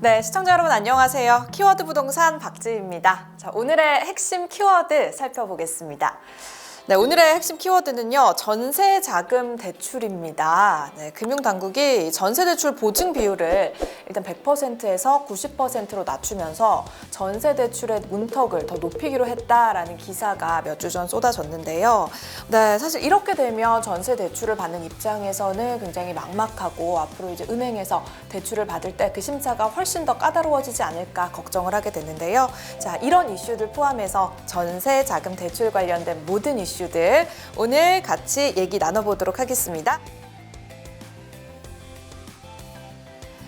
네, 시청자 여러분 안녕하세요. 키워드 부동산 박지희입니다. 자, 오늘의 핵심 키워드 살펴보겠습니다. 네, 오늘의 핵심 키워드는요, 전세 자금 대출입니다. 네, 금융당국이 전세 대출 보증 비율을 일단 100%에서 90%로 낮추면서 전세 대출의 문턱을 더 높이기로 했다라는 기사가 몇 주 전 쏟아졌는데요. 네, 사실 이렇게 되면 전세 대출을 받는 입장에서는 굉장히 막막하고 앞으로 이제 은행에서 대출을 받을 때 그 심사가 훨씬 더 까다로워지지 않을까 걱정을 하게 됐는데요. 자, 이런 이슈들 포함해서 전세 자금 대출 관련된 모든 이슈들 오늘 같이 얘기 나눠보도록 하겠습니다.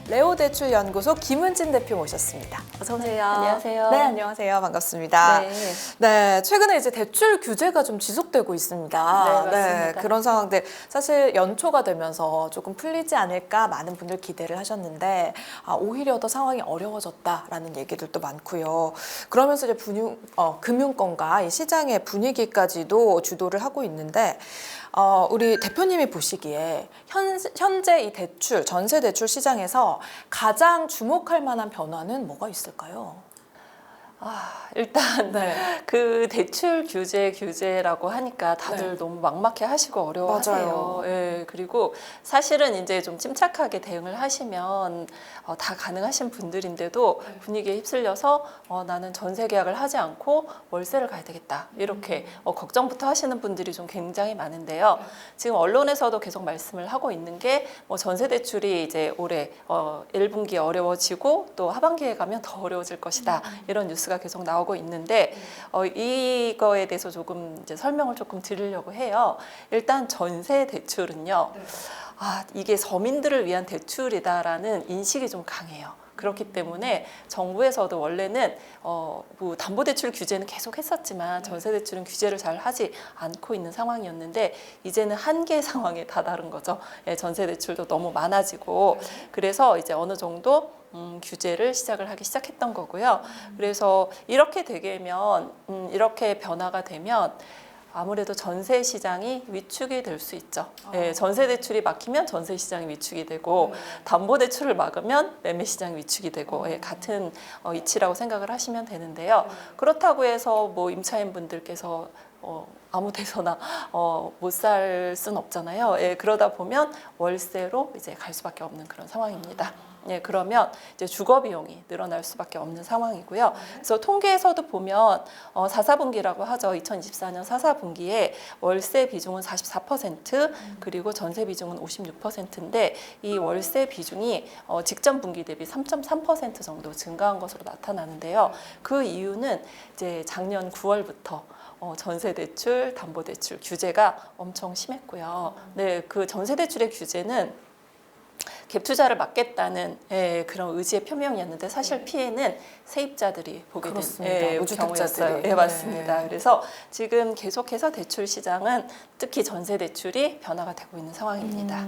레오대출연구소 김은진 대표 모셨습니다. 어서 오세요. 안녕하세요. 네, 안녕하세요. 반갑습니다. 네. 네, 최근에 이제 대출 규제가 좀 지속되고 있습니다. 네, 맞습니다. 그런 상황들 사실 연초가 되면서 조금 풀리지 않을까 많은 분들 기대를 하셨는데 오히려 더 상황이 어려워졌다라는 얘기들도 많고요. 그러면서 이제 금융권과 이 시장의 분위기까지도 주도를 하고 있는데 우리 대표님이 보시기에 현재 이 대출, 전세 대출 시장에서 가장 주목할 만한 변화는 뭐가 있을까요? 일단 네. 그 대출 규제라고 하니까 다들 네. 너무 막막해 하시고 어려워하세요. 맞아요. 예, 그리고 사실은 이제 좀 침착하게 대응을 하시면 다 가능하신 분들인데도 분위기에 휩쓸려서 나는 전세 계약을 하지 않고 월세를 가야 되겠다 이렇게 걱정부터 하시는 분들이 좀 굉장히 많은데요. 지금 언론에서도 계속 말씀을 하고 있는 게 전세 대출이 이제 올해 1분기에 어려워지고 또 하반기에 가면 더 어려워질 것이다 이런 뉴스가 계속 나오고 있는데 이거에 대해서 조금 이제 설명을 조금 드리려고 해요. 일단 전세 대출은요. 이게 서민들을 위한 대출이다라는 인식이 좀 강해요. 그렇기 때문에 정부에서도 원래는 뭐 담보대출 규제는 계속 했었지만 전세대출은 규제를 잘 하지 않고 있는 상황이었는데 이제는 한계 상황에 다다른 거죠. 전세대출도 너무 많아지고 그래서 이제 어느 정도 규제를 하기 시작했던 거고요. 그래서 이렇게 되면 이렇게 변화가 되면 아무래도 전세 시장이 위축이 될 수 있죠. 전세 대출이 막히면 전세 시장이 위축이 되고 담보 대출을 막으면 매매 시장이 위축이 되고 같은 이치라고 생각을 하시면 되는데요. 그렇다고 해서 뭐 임차인 분들께서 아무 데서나 못 살 순 없잖아요. 그러다 보면 월세로 이제 갈 수밖에 없는 그런 상황입니다. 그러면 이제 주거 비용이 늘어날 수밖에 없는 상황이고요. 그래서 통계에서도 보면 4사분기라고 하죠. 2024년 4사분기에 월세 비중은 44% 그리고 전세 비중은 56%인데 이 월세 비중이 직전 분기 대비 3.3% 정도 증가한 것으로 나타나는데요. 그 이유는 이제 작년 9월부터 전세 대출, 담보 대출 규제가 엄청 심했고요. 네, 그 전세 대출의 규제는 갭 투자를 막겠다는 그런 의지의 표명이었는데 사실 피해는 세입자들이 보게 된 경우였어요. 네, 맞습니다. 그래서 지금 계속해서 대출 시장은 특히 전세 대출이 변화가 되고 있는 상황입니다.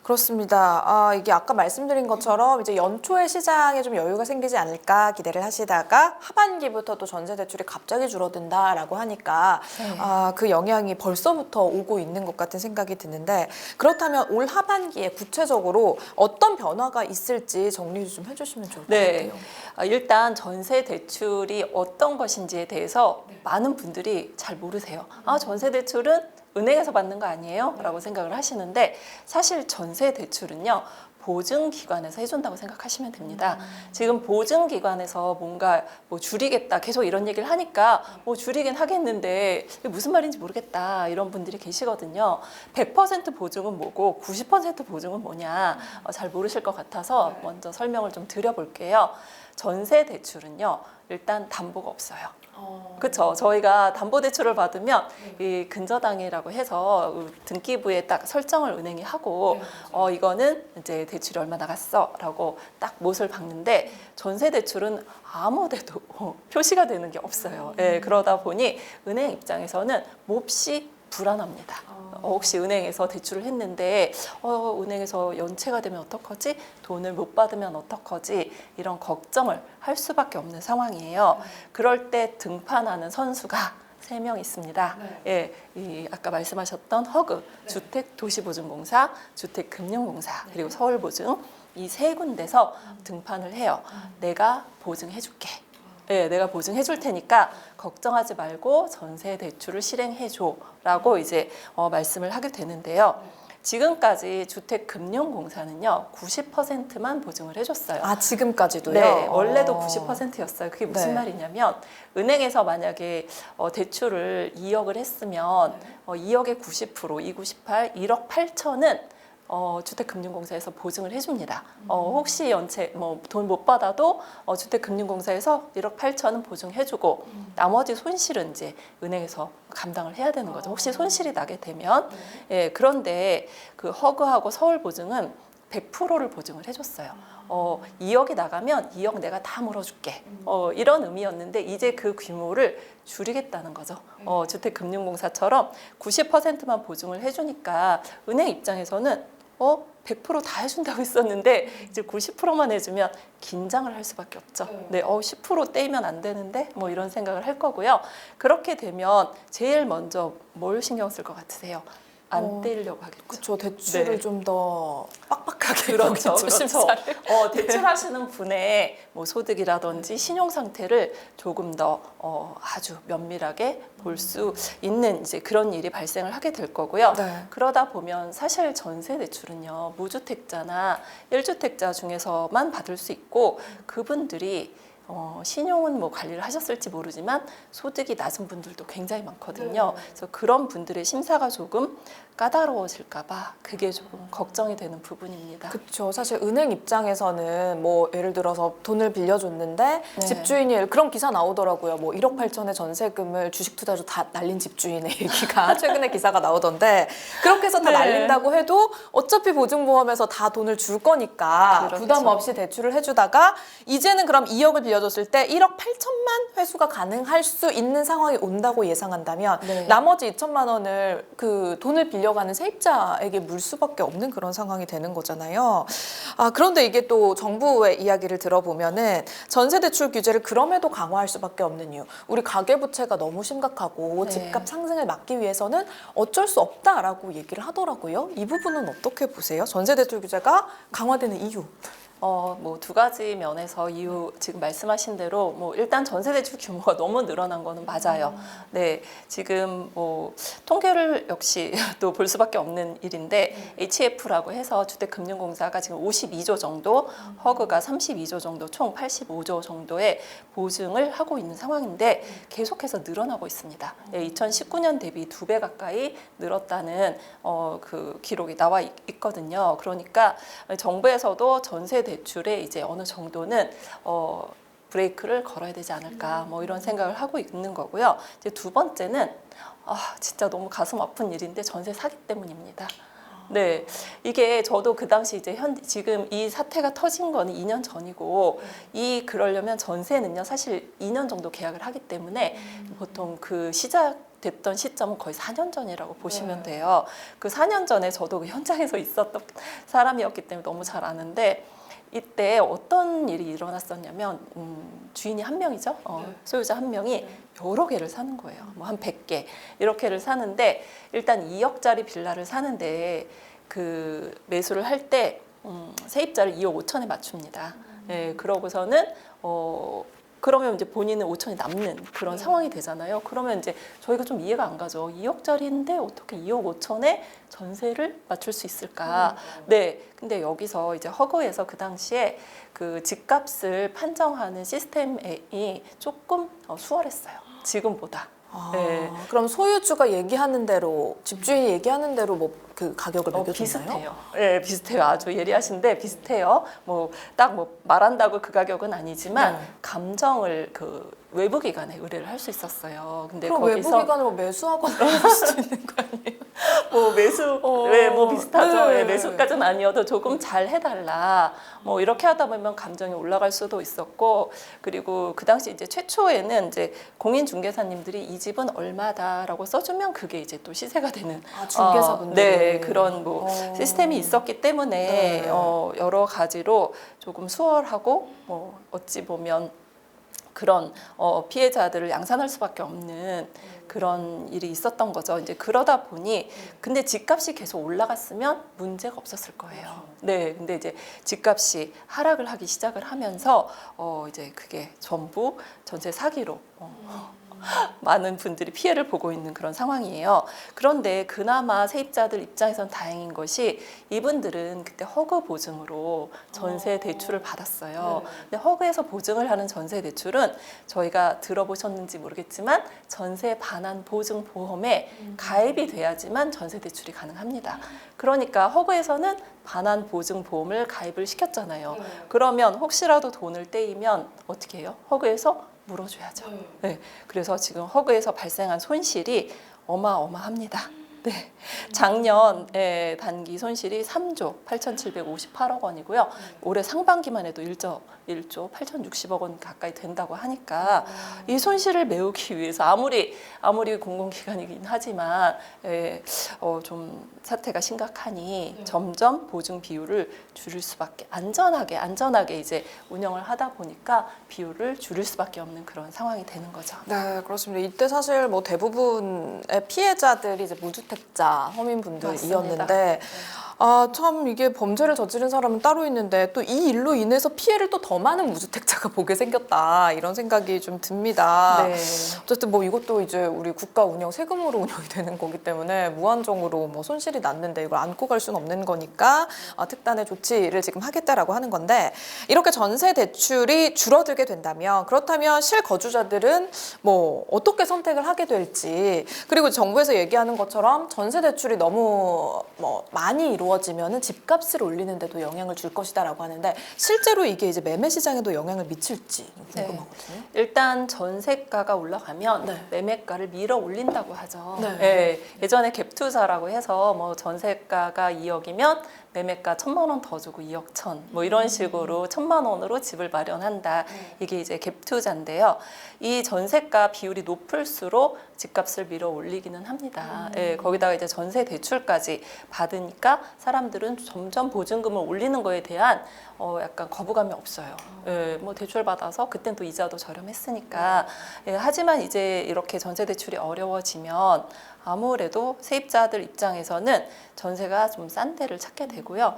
그렇습니다. 이게 아까 말씀드린 것처럼 이제 연초에 시장에 좀 여유가 생기지 않을까 기대를 하시다가 하반기부터 또 전세 대출이 갑자기 줄어든다라고 하니까 그 영향이 벌써부터 오고 있는 것 같은 생각이 드는데 그렇다면 올 하반기에 구체적으로 어떤 변화가 있을지 정리 좀 해주시면 좋을 것 같아요. 일단 전세 대출이 어떤 것인지에 대해서 많은 분들이 잘 모르세요. 전세 대출은 은행에서 받는 거 아니에요? 라고 생각을 하시는데 사실 전세 대출은요. 보증기관에서 해준다고 생각하시면 됩니다. 지금 보증기관에서 뭔가 뭐 줄이겠다 계속 이런 얘기를 하니까 뭐 줄이긴 하겠는데 무슨 말인지 모르겠다 이런 분들이 계시거든요. 100% 보증은 뭐고 90% 보증은 뭐냐 잘 모르실 것 같아서 먼저 설명을 좀 드려볼게요. 전세 대출은요. 일단 담보가 없어요. 그렇죠. 저희가 담보대출을 받으면 이 근저당이라고 해서 등기부에 딱 설정을 은행이 하고 이거는 이제 대출이 얼마 나갔어라고 딱 못을 박는데 전세 대출은 아무데도 표시가 되는 게 없어요. 그러다 보니 은행 입장에서는 몹시 불안합니다. 혹시 은행에서 대출을 했는데 은행에서 연체가 되면 어떡하지? 돈을 못 받으면 어떡하지? 이런 걱정을 할 수밖에 없는 상황이에요. 그럴 때 등판하는 선수가 3명 있습니다. 아까 말씀하셨던 허그, 주택도시보증공사, 주택금융공사, 그리고 서울보증 이 세 군데서 등판을 해요. 내가 보증해줄게. 네, 내가 보증해줄 테니까 걱정하지 말고 전세 대출을 실행해줘라고 이제 말씀을 하게 되는데요. 지금까지 주택금융공사는요 90%만 보증을 해줬어요. 아, 지금까지도요? 네, 원래도 90%였어요. 그게 무슨 네. 말이냐면 은행에서 만약에 대출을 2억을 했으면 2억의 90%, 298, 1억 8천은 주택금융공사에서 보증을 해줍니다. 혹시 연체 돈 못 받아도 주택금융공사에서 1억 8천은 보증해주고 나머지 손실은 이제 은행에서 감당을 해야 되는 거죠. 혹시 손실이 나게 되면 예, 그런데 그 허그하고 서울보증은 100%를 보증을 해줬어요. 2억이 나가면 2억 내가 다 물어줄게. 이런 의미였는데 이제 그 규모를 줄이겠다는 거죠. 주택금융공사처럼 90%만 보증을 해주니까 은행 입장에서는 100%다 해준다고 했었는데 이제 90%만 해주면 긴장을 할 수밖에 없죠. 네, 10% 떼이면 안 되는데 뭐 이런 생각을 할 거고요. 그렇게 되면 제일 먼저 뭘 신경 쓸 것 같으세요? 안 떼이려고 하겠죠. 그렇죠. 대출을 네. 좀 더 빡빡하게 그렇죠, 보겠죠, 그렇죠. 심사를. 대출하시는 분의 뭐 소득이라든지 신용 상태를 조금 더 아주 면밀하게 볼 수 있는 이제 그런 일이 발생을 하게 될 거고요. 네. 그러다 보면 사실 전세 대출은요 무주택자나 1주택자 중에서만 받을 수 있고 그분들이 신용은 뭐 관리를 하셨을지 모르지만 소득이 낮은 분들도 굉장히 많거든요. 그래서 그런 분들의 심사가 조금 까다로워질까봐 그게 조금 걱정이 되는 부분입니다. 그렇죠. 사실 은행 입장에서는 뭐 예를 들어서 돈을 빌려줬는데 네. 집주인이 그런 기사 나오더라고요. 뭐 1억 8천의 전세금을 주식 투자로 다 날린 집주인의 얘기가 최근에 기사가 나오던데 그렇게 해서 다 네. 날린다고 해도 어차피 보증보험에서 다 돈을 줄 거니까 그렇죠. 부담 없이 대출을 해주다가 이제는 그럼 2억을 빌려줬을 때 1억 8천만 회수가 가능할 수 있는 상황이 온다고 예상한다면 네. 나머지 2천만 원을 그 돈을 빌려가는 세입자에게 물 수밖에 없는 그런 상황이 되는 거잖아요. 그런데 이게 또 정부의 이야기를 들어보면은 전세 대출 규제를 그럼에도 강화할 수밖에 없는 이유. 우리 가계부채가 너무 심각하고 네. 집값 상승을 막기 위해서는 어쩔 수 없다라고 얘기를 하더라고요. 이 부분은 어떻게 보세요? 전세 대출 규제가 강화되는 이유. 뭐 두 가지 면에서 이유 지금 말씀하신 대로 뭐 일단 전세 대출 규모가 너무 늘어난 거는 맞아요. 네, 지금 뭐 통계를 역시 또 볼 수밖에 없는 일인데 HF라고 해서 주택금융공사가 지금 52조 정도, 허그가 32조 정도, 총 85조 정도의 보증을 하고 있는 상황인데 계속해서 늘어나고 있습니다. 2019년 대비 2배 가까이 늘었다는 그 기록이 나와 있거든요. 그러니까 정부에서도 전세 대출에 이제 어느 정도는 브레이크를 걸어야 되지 않을까 뭐 이런 생각을 하고 있는 거고요. 이제 두 번째는 진짜 너무 가슴 아픈 일인데 전세 사기 때문입니다. 네, 이게 저도 그 당시 이제 지금 이 사태가 터진 거는 2년 전이고 그러려면 전세는요 사실 2년 정도 계약을 하기 때문에 보통 그 됐던 시점은 거의 4년 전이라고 보시면 돼요. 그 4년 전에 저도 그 현장에서 있었던 사람이었기 때문에 너무 잘 아는데 이때 어떤 일이 일어났었냐면 주인이 한 명이죠. 소유자 한 명이 여러 개를 사는 거예요. 뭐 한 100개 이렇게를 사는데 일단 2억짜리 빌라를 사는데 그 매수를 할 때 세입자를 2억 5천에 맞춥니다. 네, 그러고서는 그러면 이제 본인은 5천이 남는 그런 상황이 되잖아요. 그러면 이제 저희가 좀 이해가 안 가죠. 2억짜리인데 어떻게 2억 5천에 전세를 맞출 수 있을까? 네. 근데 여기서 이제 허그에서 그 당시에 그 집값을 판정하는 시스템이 조금 수월했어요. 지금보다. 네. 그럼 소유주가 얘기하는 대로 집주인이 얘기하는 대로 뭐 그 가격을 매겨주나요? 비슷해요. 네, 비슷해요. 아주 예리하신데 비슷해요. 뭐 딱 뭐 말한다고 그 가격은 아니지만 네. 감정을 그 외부 기관에 의뢰를 할 수 있었어요. 근데 그럼 거기서 외부 기관으로 매수하거나 이럴 수도 있는 거 아니에요? 뭐 매수, 뭐 비슷하죠. 네. 매수까지는 아니어도 조금 잘 해달라. 뭐 이렇게 하다 보면 감정이 올라갈 수도 있었고, 그리고 그 당시 이제 최초에는 이제 공인중개사님들이 이 집은 얼마다라고 써주면 그게 이제 또 시세가 되는. 중개사분들이. 네, 그런 뭐 시스템이 있었기 때문에 네. 여러 가지로 조금 수월하고 어찌 보면 그런 피해자들을 양산할 수밖에 없는 그런 일이 있었던 거죠. 이제 그러다 보니 근데 집값이 계속 올라갔으면 문제가 없었을 거예요. 네, 근데 이제 집값이 하락을 하기 시작을 하면서 이제 그게 전부 전세 사기로 많은 분들이 피해를 보고 있는 그런 상황이에요. 그런데 그나마 세입자들 입장에선 다행인 것이 이분들은 그때 허그 보증으로 전세 대출을 받았어요. 근데 허그에서 보증을 하는 전세 대출은 저희가 들어보셨는지 모르겠지만 전세 반환 보증 보험에 가입이 돼야지만 전세 대출이 가능합니다. 그러니까 허그에서는 반환 보증 보험을 가입을 시켰잖아요. 그러면 혹시라도 돈을 떼이면 어떻게 해요? 허그에서 물어줘야죠. 네, 그래서 지금 허그에서 발생한 손실이 어마어마합니다. 네, 작년 단기 손실이 3조 8,758억 원이고요. 올해 상반기만 해도 1조 8,060억 원 가까이 된다고 하니까 이 손실을 메우기 위해서 아무리 공공기관이긴 하지만 좀 사태가 심각하니 점점 보증 비율을 줄일 수밖에 안전하게 이제 운영을 하다 보니까 비율을 줄일 수밖에 없는 그런 상황이 되는 거죠. 네, 그렇습니다. 이때 사실 뭐 대부분의 피해자들이 이제 무주택자 서민분들이었는데 참 이게 범죄를 저지른 사람은 따로 있는데 또 이 일로 인해서 피해를 또 더 많은 무주택자가 보게 생겼다 이런 생각이 좀 듭니다. 네. 어쨌든 뭐 이것도 이제 우리 국가 운영 세금으로 운영이 되는 거기 때문에 무한정으로 뭐 손실이 났는데 이걸 안고 갈 수는 없는 거니까 특단의 조치를 지금 하겠다라고 하는 건데 이렇게 전세 대출이 줄어들게 된다면 그렇다면 실거주자들은 뭐 어떻게 선택을 하게 될지 그리고 정부에서 얘기하는 것처럼 전세 대출이 너무 뭐 많이 이루어지면은 집값을 올리는데도 영향을 줄 것이다라고 하는데 실제로 이게 이제 매매 시장에도 영향을 미칠지 궁금하거든요. 일단 전세가가 올라가면 네. 매매가를 밀어 올린다고 하죠. 네. 예, 예전에 갭투자라고 해서 뭐 전세가가 2억이면 매매가 1,000만 원 더 주고 2억 1천 뭐 이런 식으로 1,000만 원으로 집을 마련한다. 이게 이제 갭투자인데요. 이 전세가 비율이 높을수록 집값을 밀어 올리기는 합니다. 예, 거기다가 이제 전세 대출까지 받으니까 사람들은 점점 보증금을 올리는 거에 대한 약간 거부감이 없어요. 예, 뭐 대출 받아서 그땐 또 이자도 저렴했으니까. 예, 하지만 이제 이렇게 전세 대출이 어려워지면 아무래도 세입자들 입장에서는 전세가 좀 싼 데를 찾게 되고요.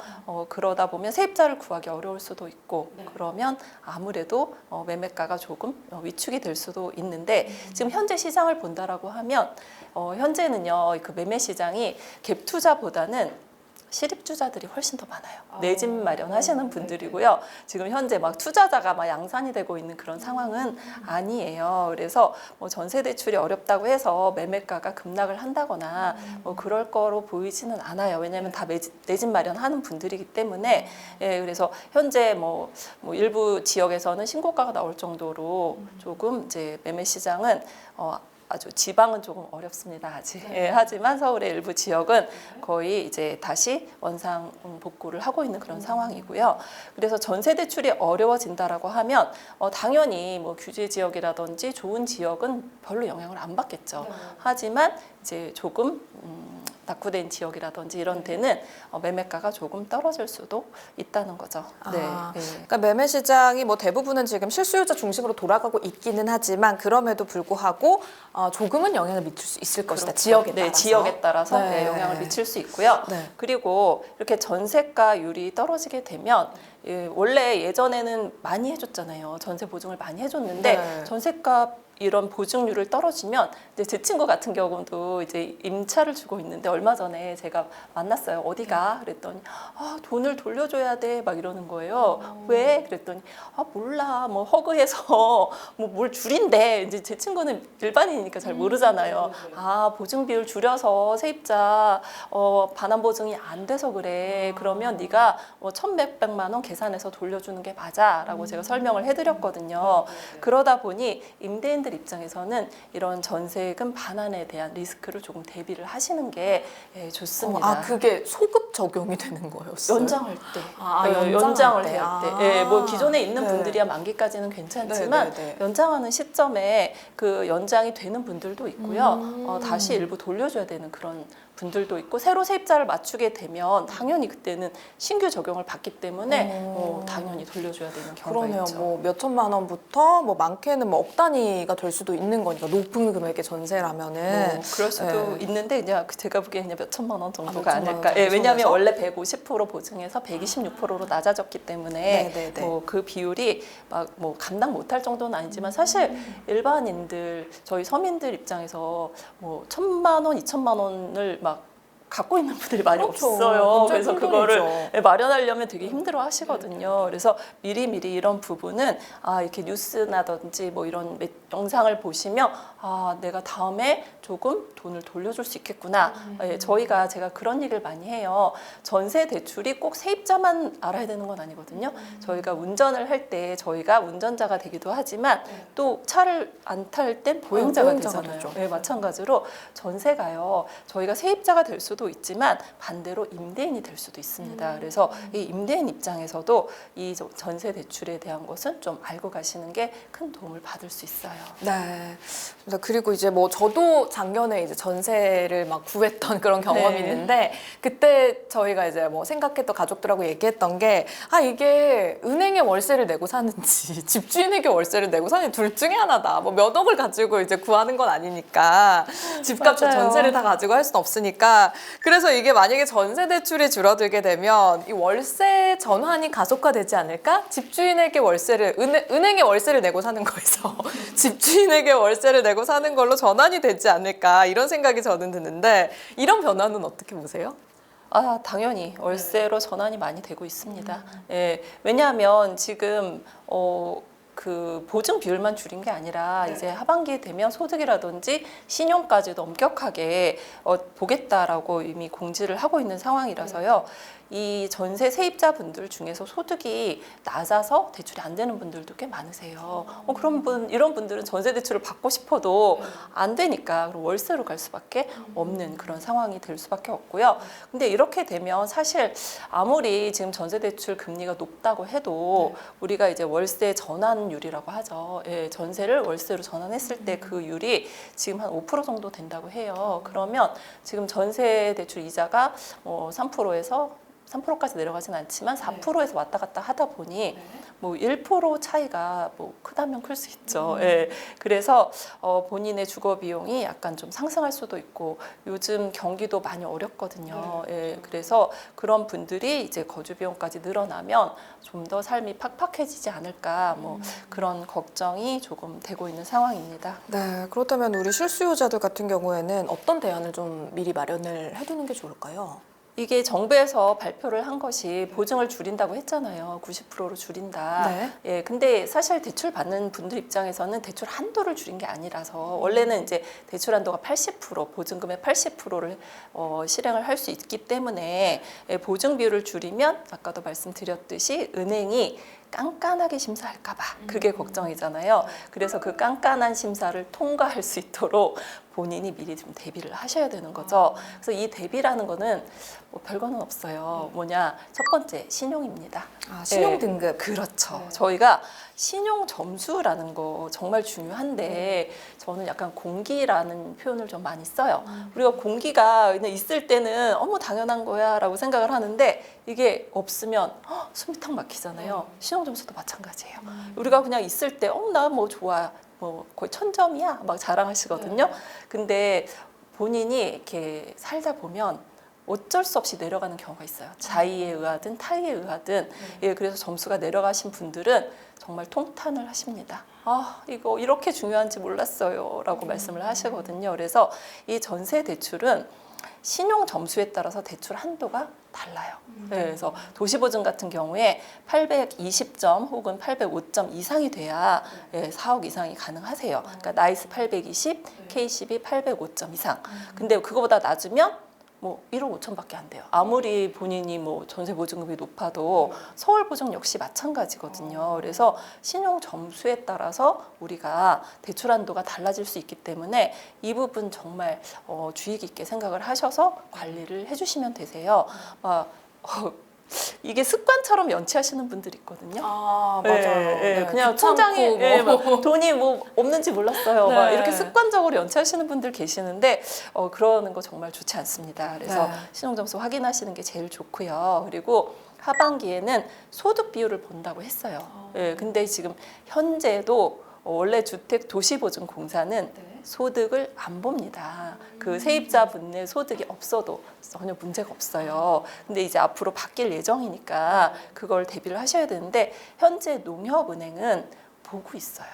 그러다 보면 세입자를 구하기 어려울 수도 있고 그러면 아무래도 매매가가 조금 위축이 될 수도 있는데 지금 현재 시장을 본다라고 하면 현재는요 그 매매 시장이 갭 투자보다는 실입주자들이 훨씬 더 많아요. 내 집 마련하시는 분들이고요. 지금 현재 막 투자자가 막 양산이 되고 있는 그런 상황은 아니에요. 그래서 뭐 전세 대출이 어렵다고 해서 매매가가 급락을 한다거나 뭐 그럴 거로 보이지는 않아요. 왜냐하면 다 내 집 마련하는 분들이기 때문에 그래서 현재 뭐 일부 지역에서는 신고가가 나올 정도로 조금 이제 매매 시장은 아주 지방은 조금 어렵습니다 아직. 하지만 서울의 일부 지역은 거의 이제 다시 원상 복구를 하고 있는 그런 상황이고요. 그래서 전세 대출이 어려워진다라고 하면 당연히 뭐 규제 지역이라든지 좋은 지역은 별로 영향을 안 받겠죠. 하지만 이제 조금 낙후된 지역이라든지 이런 데는 매매가가 조금 떨어질 수도 있다는 거죠. 그러니까 매매 시장이 뭐 대부분은 지금 실수요자 중심으로 돌아가고 있기는 하지만 그럼에도 불구하고 조금은 영향을 미칠 수 있을 것이다. 지역에 따라서. 지역에 따라서 영향을 미칠 수 있고요. 그리고 이렇게 전세가율이 떨어지게 되면 원래 예전에는 많이 해줬잖아요. 전세 보증을 많이 해줬는데 전세가 이런 보증률을 떨어지면 이제 제 친구 같은 경우도 이제 임차를 주고 있는데 얼마 전에 제가 만났어요. 어디가? 그랬더니 돈을 돌려줘야 돼 막 이러는 거예요. 왜? 그랬더니 몰라 뭐 허그해서 뭐 뭘 줄인대. 이제 제 친구는 일반인이니까 잘 모르잖아요. 보증 비율 줄여서 세입자 반환 보증이 안 돼서 그래. 그러면 네가 뭐 1,100만 원 계산해서 돌려주는 게 맞아라고 제가 설명을 해드렸거든요. 그러다 보니 임대인들 입장에서는 이런 전세금 반환에 대한 리스크를 조금 대비를 하시는 게 좋습니다. 그게 소급 적용이 되는 거였어요? 연장할 때. 연장할 때. 뭐 기존에 있는 분들이야 만기까지는 괜찮지만 연장하는 시점에 그 연장이 되는 분들도 있고요. 다시 일부 돌려줘야 되는 그런 분들도 있고 새로 세입자를 맞추게 되면 당연히 그때는 신규 적용을 받기 때문에 당연히 돌려줘야 되는 경우가 그러네요. 있죠. 뭐 몇 천만 원부터 뭐 많게는 뭐 억 단위가 될 수도 있는 거니까 높은 금액의 전세라면은 그럴 수도 네. 있는데 그냥 제가 보기엔 그냥 몇 천만 원 정도가 몇 천만 원 아닐까. 예, 왜냐하면 정도 원래 150% 보증에서 126%로 낮아졌기 때문에 네네네. 뭐 그 비율이 막 뭐 감당 못할 정도는 아니지만 사실 일반인들 저희 서민들 입장에서 뭐 1,000만 원, 2천만 원을 막 갖고 있는 분들이 많이 그렇죠. 없어요. 굉장히 그래서 큰 그거를 돈이죠. 마련하려면 되게 힘들어 하시거든요. 그래서 미리미리 이런 부분은 이렇게 뉴스나든지 뭐 이런 영상을 보시면 내가 다음에 조금 돈을 돌려줄 수 있겠구나. 제가 그런 얘기를 많이 해요. 전세 대출이 꼭 세입자만 알아야 되는 건 아니거든요. 저희가 운전을 할 때 저희가 운전자가 되기도 하지만 또 차를 안 탈 땐 보행자가 보행자가 되잖아요. 되죠. 네, 마찬가지로 전세가요. 저희가 세입자가 될 수도 있지만 반대로 임대인이 될 수도 있습니다. 그래서 이 임대인 입장에서도 이 전세 대출에 대한 것은 좀 알고 가시는 게 큰 도움을 받을 수 있어요. 네. 그리고 이제 뭐 저도 작년에 이제 전세를 막 구했던 그런 경험이 네. 있는데 그때 저희가 이제 뭐 생각했던 가족들하고 얘기했던 게 이게 은행에 월세를 내고 사는지 집주인에게 월세를 내고 사는지 둘 중에 하나다. 뭐 몇 억을 가지고 이제 구하는 건 아니니까 집값 맞아요. 전세를 다 가지고 할 수는 없으니까 그래서 이게 만약에 전세 대출이 줄어들게 되면 이 월세 전환이 가속화되지 않을까? 집주인에게 월세를 은행에 월세를 내고 사는 거에서 집주인에게 월세를 내고 사는 걸로 전환이 되지 않을까 이런 생각이 저는 드는데 이런 변화는 어떻게 보세요? 당연히 월세로 전환이 많이 되고 있습니다. 예, 왜냐하면 지금 그 보증 비율만 줄인 게 아니라 이제 하반기 되면 소득이라든지 신용까지도 엄격하게 보겠다라고 이미 공지를 하고 있는 상황이라서요. 이 전세 세입자분들 중에서 소득이 낮아서 대출이 안 되는 분들도 꽤 많으세요. 이런 분들은 전세 대출을 받고 싶어도 안 되니까 그럼 월세로 갈 수밖에 없는 그런 상황이 될 수밖에 없고요. 근데 이렇게 되면 사실 아무리 지금 전세 대출 금리가 높다고 해도 우리가 이제 월세 전환율이라고 하죠. 예, 전세를 월세로 전환했을 때 그 율이 지금 한 5% 정도 된다고 해요. 그러면 지금 전세 대출 이자가 3%에서 3%까지 내려가진 않지만 4%에서 왔다 갔다 하다 보니 뭐 1% 차이가 뭐 크다면 클 수 있죠. 예. 그래서 본인의 주거 비용이 약간 좀 상승할 수도 있고 요즘 경기도 많이 어렵거든요. 예. 그래서 그런 분들이 이제 거주 비용까지 늘어나면 좀 더 삶이 팍팍해지지 않을까 뭐 그런 걱정이 조금 되고 있는 상황입니다. 네, 그렇다면 우리 실수요자들 같은 경우에는 어떤 대안을 좀 미리 마련을 해두는 게 좋을까요? 이게 정부에서 발표를 한 것이 보증을 줄인다고 했잖아요. 90%로 줄인다. 네. 예, 근데 사실 대출 받는 분들 입장에서는 대출 한도를 줄인 게 아니라서 원래는 이제 대출 한도가 80%, 보증금의 80%를 실행을 할 수 있기 때문에 보증 비율을 줄이면 아까도 말씀드렸듯이 은행이 깐깐하게 심사할까봐 그게 걱정이잖아요. 그래서 그 깐깐한 심사를 통과할 수 있도록 본인이 미리 좀 대비를 하셔야 되는 거죠. 그래서 이 대비라는 거는 뭐 별거는 없어요. 뭐냐, 첫 번째 신용입니다. 신용 네. 등급. 그렇죠. 저희가 신용 점수라는 거 정말 중요한데 저는 약간 공기라는 표현을 좀 많이 써요. 우리가 공기가 그냥 있을 때는 당연한 거야 라고 생각을 하는데 이게 없으면 숨이 탁 막히잖아요. 신용 점수도 마찬가지예요. 우리가 그냥 있을 때 나 뭐 좋아. 뭐 거의 1000점이야 막 자랑하시거든요. 근데 본인이 이렇게 살다 보면 어쩔 수 없이 내려가는 경우가 있어요. 자의에 의하든 타의에 의하든. 예, 그래서 점수가 내려가신 분들은 정말 통탄을 하십니다. 이거 이렇게 중요한지 몰랐어요 라고 말씀을 하시거든요. 그래서 이 전세 대출은 신용 점수에 따라서 대출 한도가 달라요. 네, 그래서 도시보증 같은 경우에 820점 혹은 805점 이상이 돼야 4억 이상이 가능하세요. 그러니까 나이스 820, K12 805점 이상. 근데 그거보다 낮으면 뭐 1억 5천밖에 안 돼요. 아무리 본인이 뭐 전세 보증금이 높아도 서울 보증 역시 마찬가지거든요. 그래서 신용 점수에 따라서 우리가 대출 한도가 달라질 수 있기 때문에 이 부분 정말 주의 깊게 생각을 하셔서 관리를 해주시면 되세요. 이게 습관처럼 연체하시는 분들이 있거든요. 아, 네, 맞아요. 네, 네, 그냥 귀찮고 통장에 뭐. 막 돈이 뭐 없는지 몰랐어요. 네. 막 이렇게 습관적으로 연체하시는 분들 계시는데 그러는 거 정말 좋지 않습니다. 그래서 네. 신용점수 확인하시는 게 제일 좋고요. 그리고 하반기에는 소득 비율을 본다고 했어요. 예, 근데 지금 현재도 원래 주택 도시보증공사는 소득을 안 봅니다. 그 세입자분의 소득이 없어도 전혀 문제가 없어요. 근데 이제 앞으로 바뀔 예정이니까 그걸 대비를 하셔야 되는데 현재 농협은행은 보고 있어요.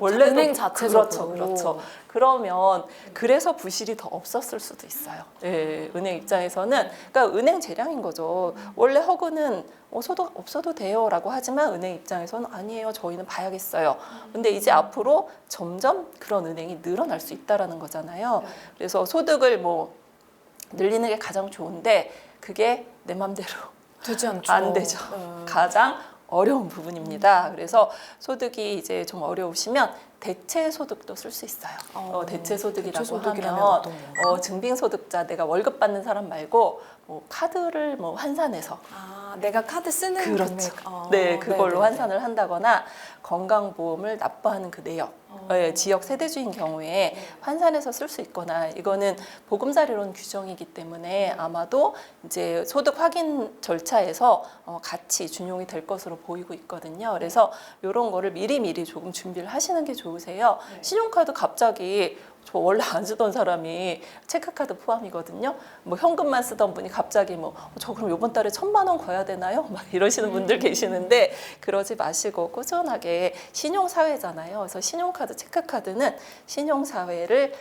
원래도 은행 자체적으로. 그렇죠. 그러면 그래서 부실이 더 없었을 수도 있어요. 예, 은행 입장에서는 그러니까 은행 재량인 거죠. 원래 허그는 소득 없어도 돼요라고 하지만 은행 입장에서는 아니에요. 저희는 봐야겠어요. 근데 이제 앞으로 점점 그런 은행이 늘어날 수 있다라는 거잖아요. 그래서 소득을 뭐 늘리는 게 가장 좋은데 그게 내 맘대로 되지 않죠. 안 되죠. 가장 어려운 부분입니다. 그래서 소득이 이제 좀 어려우시면 대체 소득도 쓸 수 있어요. 대체 소득이라고 대체소득이라면 하면 어떤 건가요? 증빙소득자 내가 월급 받는 사람 말고 뭐 카드를 뭐 환산해서 내가 카드 쓰는 그렇죠. 금액. 네, 그걸로 네네네. 환산을 한다거나 건강보험을 납부하는 그 내역. 지역 세대주인 경우에 환산해서 쓸 수 있거나 이거는 보금자리론 규정이기 때문에 아마도 이제 소득 확인 절차에서 같이 준용이 될 것으로 보이고 있거든요. 그래서 이런 거를 미리미리 조금 준비를 하시는 게 좋으세요. 신용카드 갑자기 저 원래 안 쓰던 사람이 체크카드 포함이거든요. 뭐 현금만 쓰던 분이 갑자기 저 그럼 이번 달에 1,000만 원 거야 되나요? 막 이러시는 분들 계시는데 그러지 마시고 꾸준하게 신용사회잖아요. 그래서 신용카드, 체크카드는 신용사회를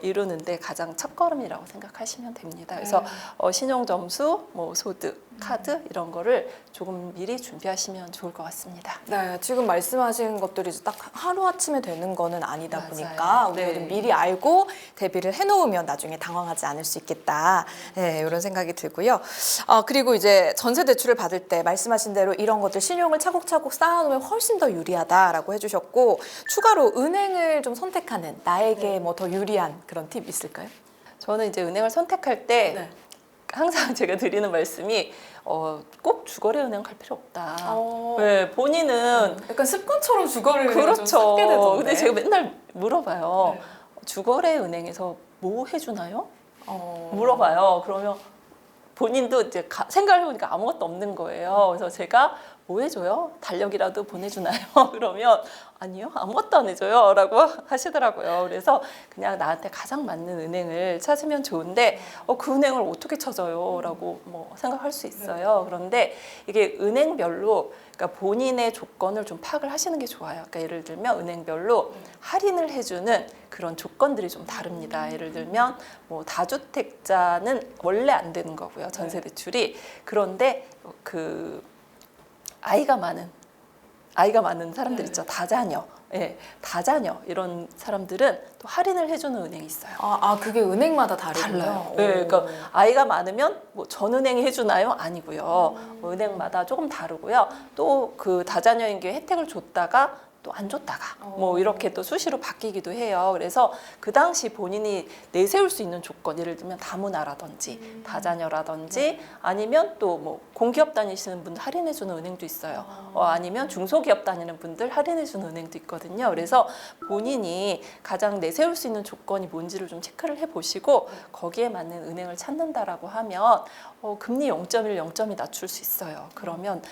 이루는데 가장 첫걸음이라고 생각하시면 됩니다. 그래서 신용점수, 뭐 소득, 카드 이런 거를 조금 미리 준비하시면 좋을 것 같습니다. 네, 지금 말씀하신 것들이 딱 하루아침에 되는 거는 아니다 맞아요. 보니까 우리가 네. 미리 알고 대비를 해놓으면 나중에 당황하지 않을 수 있겠다. 네, 이런 생각이 들고요. 그리고 이제 전세 대출을 받을 때 말씀하신 대로 이런 것들 신용을 차곡차곡 쌓아놓으면 훨씬 더 유리하다라고 해주셨고 추가로 은행을 좀 선택하는 나에게 뭐 더 유리한 그런 팁 있을까요? 저는 이제 은행을 선택할 때 항상 제가 드리는 말씀이 꼭 주거래 은행 갈 필요 없다. 네, 본인은 약간 습관처럼 주거를 그렇죠. 근데 제가 맨날 물어봐요. 주거래 은행에서 뭐 해주나요? 물어봐요. 그러면 본인도 이제 생각을 해보니까 아무것도 없는 거예요. 그래서 제가 뭐 해줘요? 달력이라도 보내주나요? 그러면 아니요, 아무것도 안 해줘요 라고 하시더라고요. 그래서 그냥 나한테 가장 맞는 은행을 찾으면 좋은데 그 은행을 어떻게 찾아요? 라고 생각할 수 있어요. 그런데 이게 은행별로 그러니까 본인의 조건을 좀 파악을 하시는 게 좋아요. 그러니까 예를 들면 은행별로 할인을 해주는 그런 조건들이 좀 다릅니다. 예를 들면 뭐 다주택자는 원래 안 되는 거고요. 전세 대출이. 그런데 그 아이가 많은 사람들 있죠. 다자녀. 예, 다자녀 이런 사람들은 또 할인을 해주는 은행이 있어요. 그게 은행마다 다르군요. 달라요. 네, 그러니까 아이가 많으면 뭐 전 은행이 해주나요? 아니고요. 은행마다 조금 다르고요. 또 그 다자녀인 게 혜택을 줬다가 또 안 줬다가 뭐 이렇게 또 수시로 바뀌기도 해요. 그래서 그 당시 본인이 내세울 수 있는 조건, 예를 들면 다문화라든지 다자녀라든지 아니면 또 뭐 공기업 다니시는 분들 할인해주는 은행도 있어요. 아니면 중소기업 다니는 분들 할인해주는 은행도 있거든요. 그래서 본인이 가장 내세울 수 있는 조건이 뭔지를 좀 체크를 해보시고 거기에 맞는 은행을 찾는다라고 하면 금리 0.1, 0.2 낮출 수 있어요. 그러면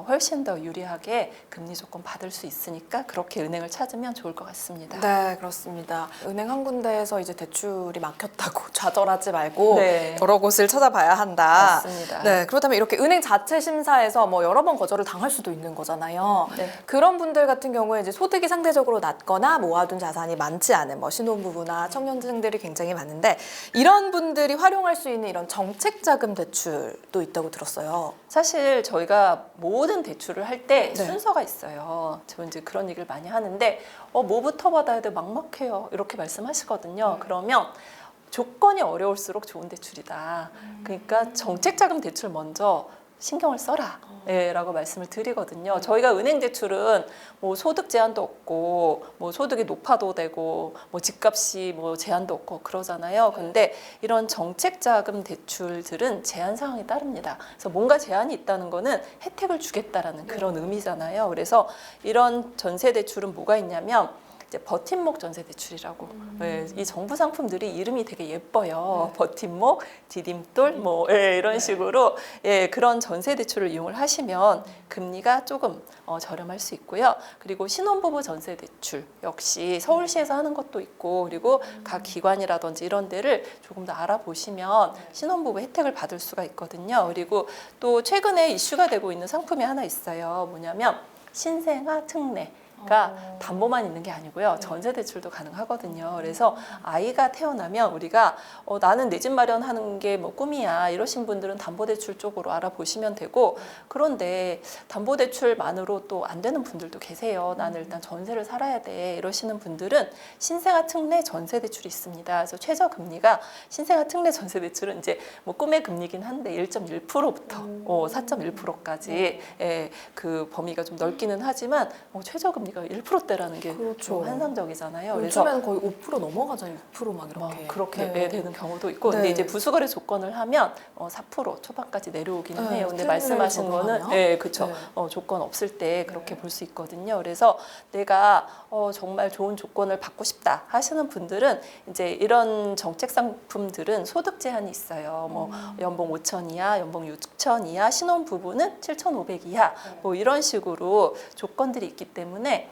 훨씬 더 유리하게 금리 조건 받을 수 있으니까 그렇게 은행을 찾으면 좋을 것 같습니다. 네, 그렇습니다. 은행 한 군데에서 이제 대출이 막혔다고 좌절하지 말고 네. 여러 곳을 찾아봐야 한다. 맞습니다. 네, 그렇다면 이렇게 은행 자체 심사에서 뭐 여러 번 거절을 당할 수도 있는 거잖아요. 네. 그런 분들 같은 경우에 이제 소득이 상대적으로 낮거나 모아둔 자산이 많지 않은 뭐 신혼부부나 청년층들이 굉장히 많은데 이런 분들이 활용할 수 있는 이런 정책자금 대출도 있다고 들었어요. 사실 저희가 모든 대출을 할 때 네. 순서가 있어요. 저 이제 그런 얘기를 많이 하는데 뭐부터 받아야 돼? 막막해요. 이렇게 말씀하시거든요. 그러면 조건이 어려울수록 좋은 대출이다. 그러니까 정책자금 대출 먼저 신경을 써라. 라고 말씀을 드리거든요. 저희가 은행 대출은 뭐 소득 제한도 없고 뭐 소득이 높아도 되고 뭐 집값이 뭐 제한도 없고 그러잖아요. 근데 이런 정책 자금 대출들은 제한 사항이 따릅니다. 그래서 뭔가 제한이 있다는 거는 혜택을 주겠다라는 그런 의미잖아요. 그래서 이런 전세 대출은 뭐가 있냐면 이제 버팀목 전세 대출이라고. 이 정부 상품들이 이름이 되게 예뻐요. 버팀목, 디딤돌, 뭐 이런 식으로 그런 전세 대출을 이용을 하시면 금리가 조금 저렴할 수 있고요. 그리고 신혼부부 전세 대출 역시 서울시에서 하는 것도 있고, 그리고 각 기관이라든지 이런 데를 조금 더 알아보시면 신혼부부 혜택을 받을 수가 있거든요. 그리고 또 최근에 이슈가 되고 있는 상품이 하나 있어요. 뭐냐면 신생아 특례. 가 담보만 있는 게 아니고요. 전세 대출도 가능하거든요. 그래서 아이가 태어나면 우리가 나는 내 집 마련하는 게 뭐 꿈이야 이러신 분들은 담보대출 쪽으로 알아보시면 되고, 그런데 담보대출만으로 또 안 되는 분들도 계세요. 나는 일단 전세를 살아야 돼 이러시는 분들은 신생아 특례 전세 대출이 있습니다. 그래서 최저 금리가 신생아 특례 전세 대출은 이제 뭐 꿈의 금리긴 한데 1.1%부터 4.1%까지 그 범위가 좀 넓기는 하지만 최저 금리가 1%대라는 게 좀 환상적이잖아요. 그래서 요즘에는 거의 5% 넘어가잖아요. 6% 막 이렇게. 그렇게 되는 경우도 있고, 근데 이제 부수거래 조건을 하면 4% 초반까지 내려오기는 해요. 근데 말씀하신 거는 그렇죠. 조건 없을 때 그렇게 볼 수 있거든요. 그래서 내가 정말 좋은 조건을 받고 싶다 하시는 분들은 이제 이런 정책 상품들은 소득 제한이 있어요. 뭐 연봉 5천 이하, 연봉 6천 이하, 신혼 부부는 7,500 이하, 뭐 이런 식으로 조건들이 있기 때문에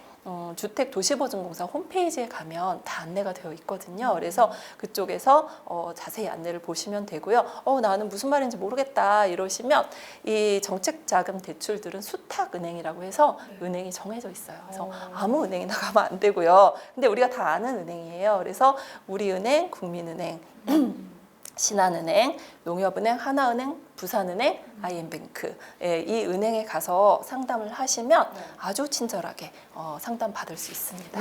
주택도시보증공사 홈페이지에 가면 다 안내가 되어 있거든요. 그래서 그쪽에서 자세히 안내를 보시면 되고요. 나는 무슨 말인지 모르겠다 이러시면 이 정책자금 대출들은 수탁은행이라고 해서 은행이 정해져 있어요. 그래서 아무 은행이나 가면 안 되고요. 근데 우리가 다 아는 은행이에요. 그래서 우리은행, 국민은행, 신한은행, 농협은행, 하나은행, 부산은행, IM뱅크 이 은행에 가서 상담을 하시면 아주 친절하게 상담 받을 수 있습니다.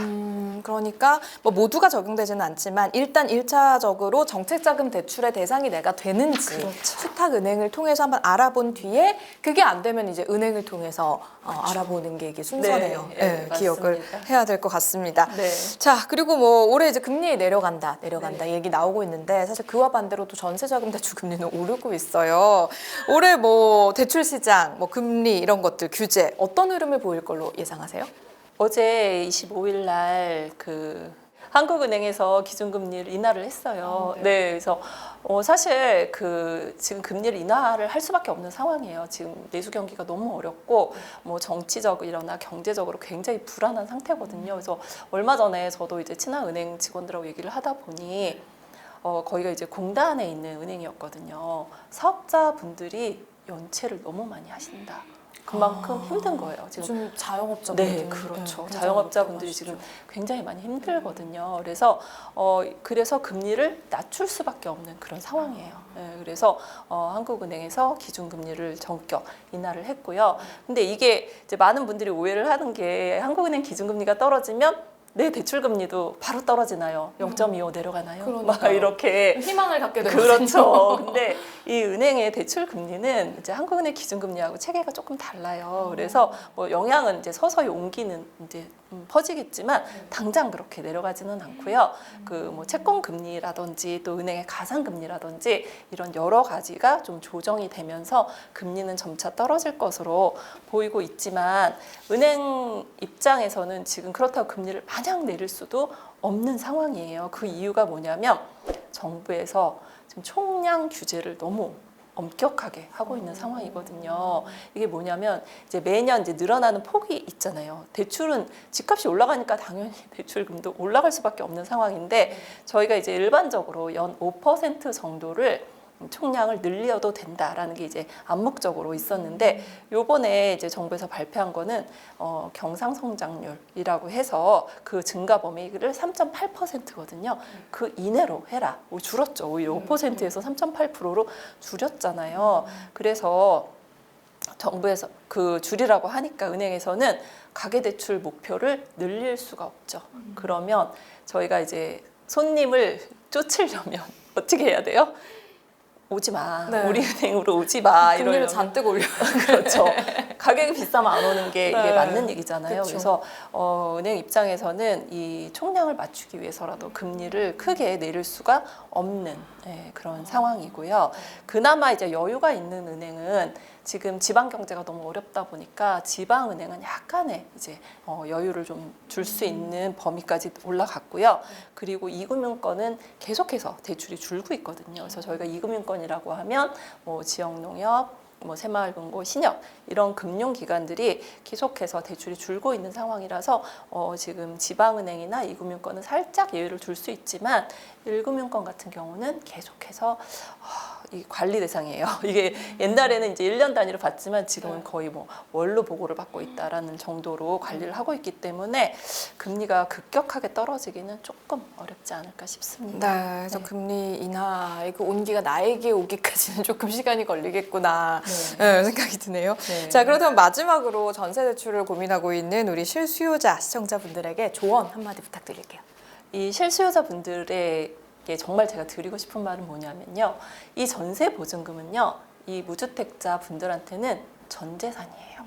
그러니까 뭐 모두가 적용되지는 않지만 일단 1차적으로 정책자금 대출의 대상이 내가 되는지 그렇죠. 수탁은행을 통해서 한번 알아본 뒤에 그게 안 되면 이제 은행을 통해서 알아보는 게 이게 순서네요. 네, 기억을 맞습니다. 해야 될 것 같습니다. 네. 자, 그리고 뭐 올해 이제 금리 내려간다 얘기 나오고 있는데 사실 그와 반대로 또 전세자금 대출 금리는 오르고 있어요. 올해 뭐 대출 시장, 뭐 금리 이런 것들 규제 어떤 흐름을 보일 걸로 예상하세요? 어제 25일 날 그 한국은행에서 기준금리를 인하를 했어요. 네, 그래서 사실 그 지금 금리를 인하를 할 수밖에 없는 상황이에요. 지금 내수 경기가 너무 어렵고 뭐 정치적이거나 경제적으로 굉장히 불안한 상태거든요. 그래서 얼마 전에 저도 이제 친한 은행 직원들하고 얘기를 하다 보니 거기가 이제 공단에 있는 은행이었거든요. 사업자분들이 연체를 너무 많이 하신다. 그만큼 힘든 거예요. 지금 좀 자영업자분들. 네, 그렇죠. 자영업자분들이 지금 굉장히 많이 힘들거든요. 그래서 금리를 낮출 수밖에 없는 그런 상황이에요. 네, 그래서 한국은행에서 기준금리를 전격 인하를 했고요. 근데 이게 이제 많은 분들이 오해를 하는 게 한국은행 기준금리가 떨어지면 내 대출 금리도 바로 떨어지나요? 0.25 내려가나요? 막 이렇게 희망을 갖게 되거든요. 그렇죠. 근데 이 은행의 대출 금리는 이제 한국은행 기준 금리하고 체계가 조금 달라요. 그래서 뭐 영향은 이제 서서히 옮기는 이제 퍼지겠지만 당장 그렇게 내려가지는 않고요. 그 뭐 채권 금리라든지 또 은행의 가상 금리라든지 이런 여러 가지가 좀 조정이 되면서 금리는 점차 떨어질 것으로 보이고 있지만 은행 입장에서는 지금 그렇다고 금리를 마냥 내릴 수도 없는 상황이에요. 그 이유가 뭐냐면 정부에서 지금 총량 규제를 너무 엄격하게 하고 있는 상황이거든요. 이게 뭐냐면 이제 매년 이제 늘어나는 폭이 있잖아요. 대출은 집값이 올라가니까 당연히 대출금도 올라갈 수밖에 없는 상황인데 저희가 이제 일반적으로 연 5% 정도를 총량을 늘려도 된다라는 게 이제 암묵적으로 있었는데 요번에 이제 정부에서 발표한 거는 경상성장률이라고 해서 그 증가 범위를 3.8%거든요. 그 이내로 해라. 줄었죠. 오히려 5%에서 3.8%로 줄였잖아요. 그래서 정부에서 그 줄이라고 하니까 은행에서는 가계대출 목표를 늘릴 수가 없죠. 그러면 저희가 이제 손님을 쫓으려면 어떻게 해야 돼요? 오지 마. 네. 우리 은행으로 오지 마. 금리를 이러려면. 잔뜩 올려. 그렇죠. 가격이 비싸면 안 오는 게 이게 네. 맞는 얘기잖아요. 그쵸. 그래서 은행 입장에서는 이 총량을 맞추기 위해서라도 금리를 크게 내릴 수가 없는 그런 상황이고요. 그나마 이제 여유가 있는 은행은 지금 지방 경제가 너무 어렵다 보니까 지방 은행은 약간의 이제 여유를 좀 줄 수 있는 범위까지 올라갔고요. 그리고 이금융권은 계속해서 대출이 줄고 있거든요. 그래서 저희가 이금융권이라고 하면 뭐 지역농협, 뭐 새마을금고, 신협 이런 금융기관들이 계속해서 대출이 줄고 있는 상황이라서 지금 지방은행이나 이금융권은 살짝 예외를 둘 수 있지만 1금융권 같은 경우는 계속해서 이 관리 대상이에요. 이게 옛날에는 이제 1년 단위로 봤지만 지금은 거의 뭐 월로 보고를 받고 있다라는 정도로 관리를 하고 있기 때문에 금리가 급격하게 떨어지기는 조금 어렵지 않을까 싶습니다. 네, 그래서 금리 인하의 그 온기가 나에게 오기까지는 조금 시간이 걸리겠구나 생각이 드네요. 네. 자, 그렇다면 마지막으로 전세 대출을 고민하고 있는 우리 실수요자 시청자분들에게 조언 한마디 부탁드릴게요. 이 실수요자분들에게 정말 제가 드리고 싶은 말은 뭐냐면요. 이 전세 보증금은요. 이 무주택자 분들한테는 전 재산이에요.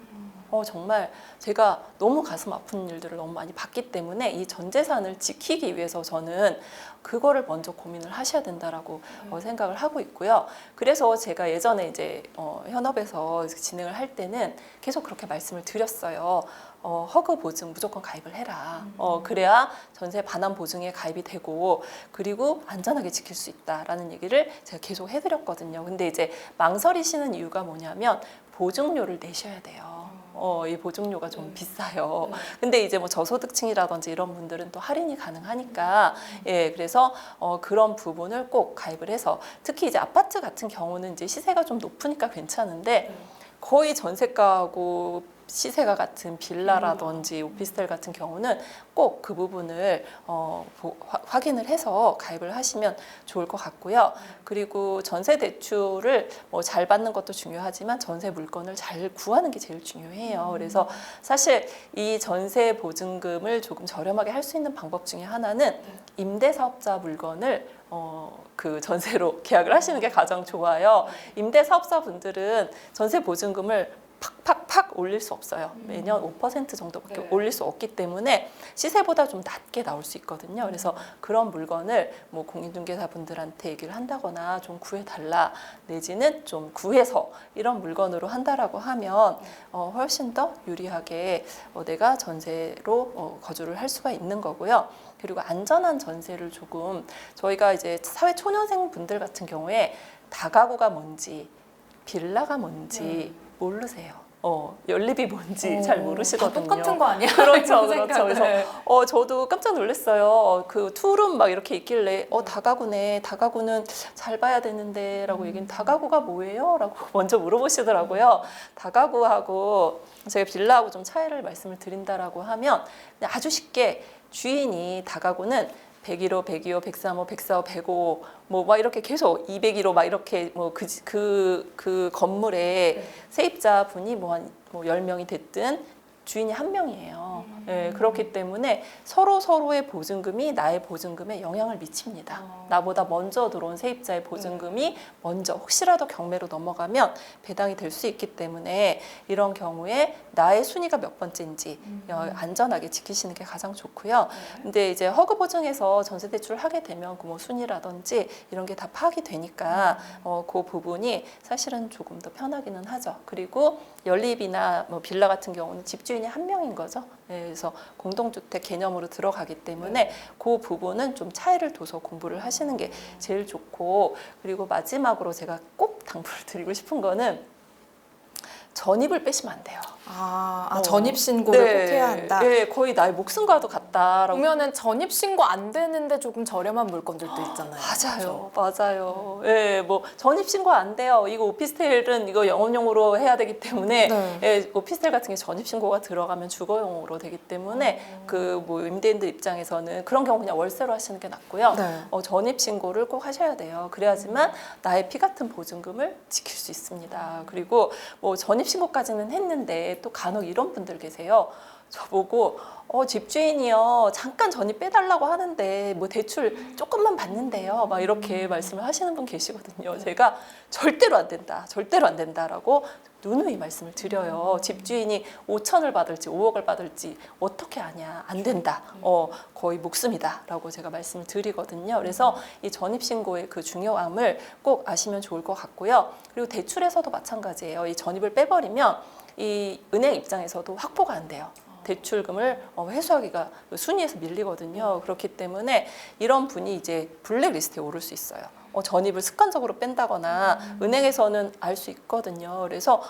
정말 제가 너무 가슴 아픈 일들을 너무 많이 봤기 때문에 이 전 재산을 지키기 위해서 저는 그거를 먼저 고민을 하셔야 된다라고 생각을 하고 있고요. 그래서 제가 예전에 이제 현업에서 진행을 할 때는 계속 그렇게 말씀을 드렸어요. 허그 보증 무조건 가입을 해라. 그래야 전세 반환 보증에 가입이 되고 그리고 안전하게 지킬 수 있다라는 얘기를 제가 계속 해드렸거든요. 근데 이제 망설이시는 이유가 뭐냐면 보증료를 내셔야 돼요. 이 보증료가 좀 비싸요. 근데 이제 뭐 저소득층이라든지 이런 분들은 또 할인이 가능하니까 그래서 그런 부분을 꼭 가입을 해서 특히 이제 아파트 같은 경우는 이제 시세가 좀 높으니까 괜찮은데 거의 전세가하고 시세가 같은 빌라라든지 오피스텔 같은 경우는 꼭 그 부분을 확인을 해서 가입을 하시면 좋을 것 같고요. 그리고 전세 대출을 뭐 잘 받는 것도 중요하지만 전세 물건을 잘 구하는 게 제일 중요해요. 그래서 사실 이 전세 보증금을 조금 저렴하게 할 수 있는 방법 중에 하나는 임대사업자 물건을 그 전세로 계약을 하시는 게 가장 좋아요. 임대사업자분들은 전세 보증금을 팍팍팍 올릴 수 없어요. 매년 5% 정도밖에 올릴 수 없기 때문에 시세보다 좀 낮게 나올 수 있거든요. 그래서 그런 물건을 뭐 공인중개사분들한테 얘기를 한다거나 좀 구해달라 내지는 좀 구해서 이런 물건으로 한다라고 하면 훨씬 더 유리하게 내가 전세로 거주를 할 수가 있는 거고요. 그리고 안전한 전세를 조금 저희가 이제 사회 초년생 분들 같은 경우에 다가구가 뭔지 빌라가 뭔지 모르세요. 연립이 뭔지 잘 모르시거든요. 다 똑같은 거 아니야? 그렇죠, 이런 그렇죠. 그래서 생각을. 저도 깜짝 놀랐어요. 그 투룸 막 이렇게 있길래 다가구네. 다가구는 잘 봐야 되는데라고 얘기는 다가구가 뭐예요?라고 먼저 물어보시더라고요. 다가구하고 제가 빌라하고 좀 차이를 말씀을 드린다라고 하면 그냥 아주 쉽게 주인이 다가구는 101호, 102호, 103호, 104호, 105 뭐 막 이렇게 계속 201호 막 이렇게 뭐 그 건물에 세입자 분이 뭐 10명이 됐든 주인이 한 명이에요. 그렇기 때문에 서로의 보증금이 나의 보증금에 영향을 미칩니다. 나보다 먼저 들어온 세입자의 보증금이 먼저 혹시라도 경매로 넘어가면 배당이 될 수 있기 때문에 이런 경우에 나의 순위가 몇 번째인지 안전하게 지키시는 게 가장 좋고요. 근데 이제 허그 보증에서 전세 대출을 하게 되면 그 뭐 순위라든지 이런 게 다 파악이 되니까 그 부분이 사실은 조금 더 편하기는 하죠. 그리고 연립이나 뭐 빌라 같은 경우는 집주인이 한 명인 거죠. 그래서 공동주택 개념으로 들어가기 때문에 그 부분은 좀 차이를 둬서 공부를 하시는 게 제일 좋고 그리고 마지막으로 제가 꼭 당부를 드리고 싶은 거는 전입을 빼시면 안 돼요. 전입 신고를 꼭 해야 한다. 네, 거의 나의 목숨과도 같다라고. 보면은 전입 신고 안 되는데 조금 저렴한 물건들도 있잖아요. 맞아요. 예, 뭐 전입 신고 안 돼요. 이거 오피스텔은 이거 영업용으로 해야 되기 때문에 오피스텔 같은 게 전입 신고가 들어가면 주거용으로 되기 때문에 그 뭐 임대인들 입장에서는 그런 경우 그냥 월세로 하시는 게 낫고요. 전입 신고를 꼭 하셔야 돼요. 그래야지만 나의 피 같은 보증금을 지킬 수 있습니다. 그리고 뭐 전입 신고까지는 했는데 또 간혹 이런 분들 계세요. 저보고 집주인이요 잠깐 전입 빼달라고 하는데 뭐 대출 조금만 받는데요 막 이렇게 말씀을 하시는 분 계시거든요. 제가 절대로 안 된다 절대로 안 된다라고 누누이 말씀을 드려요. 집주인이 5천을 받을지 5억을 받을지 어떻게 아냐 안 된다 거의 목숨이다 라고 제가 말씀을 드리거든요. 그래서 이 전입신고의 그 중요함을 꼭 아시면 좋을 것 같고요. 그리고 대출에서도 마찬가지예요. 이 전입을 빼버리면 이 은행 입장에서도 확보가 안 돼요. 대출금을 회수하기가 순위에서 밀리거든요. 그렇기 때문에 이런 분이 이제 블랙리스트에 오를 수 있어요. 전입을 습관적으로 뺀다거나 은행에서는 알 수 있거든요. 그래서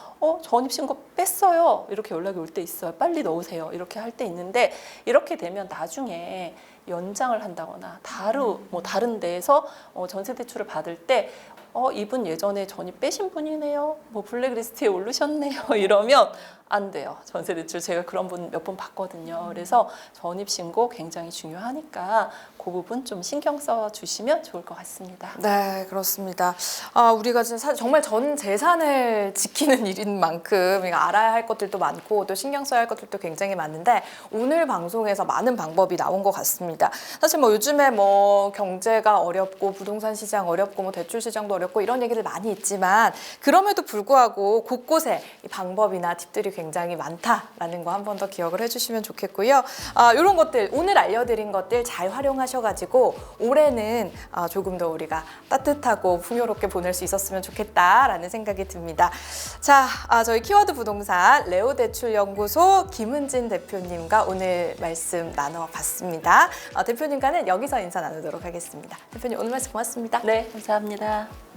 전입신고 뺐어요. 이렇게 연락이 올 때 있어요. 빨리 넣으세요. 이렇게 할 때 있는데 이렇게 되면 나중에 연장을 한다거나 다른 데에서 전세 대출을 받을 때 이분 예전에 전입 빼신 분이네요. 뭐 블랙리스트에 오르셨네요. 이러면 안 돼요. 전세 대출 제가 그런 분 몇 번 봤거든요. 그래서 전입 신고 굉장히 중요하니까 그 부분 좀 신경 써 주시면 좋을 것 같습니다. 네, 그렇습니다. 우리가 진짜 정말 전 재산을 지키는 일인 만큼 알아야 할 것들도 많고 또 신경 써야 할 것들도 굉장히 많은데 오늘 방송에서 많은 방법이 나온 것 같습니다. 사실 뭐 요즘에 뭐 경제가 어렵고 부동산 시장 어렵고 뭐 대출 시장도 어렵고 이런 얘기를 많이 있지만 그럼에도 불구하고 곳곳에 이 방법이나 팁들이 굉장히 많다라는 거 한 번 더 기억을 해주시면 좋겠고요. 이런 것들 오늘 알려드린 것들 잘 활용하셔가지고 올해는 조금 더 우리가 따뜻하고 풍요롭게 보낼 수 있었으면 좋겠다라는 생각이 듭니다. 자, 저희 키워드 부동산 레오대출연구소 김은진 대표님과 오늘 말씀 나눠봤습니다. 대표님과는 여기서 인사 나누도록 하겠습니다. 대표님 오늘 말씀 고맙습니다. 네, 감사합니다.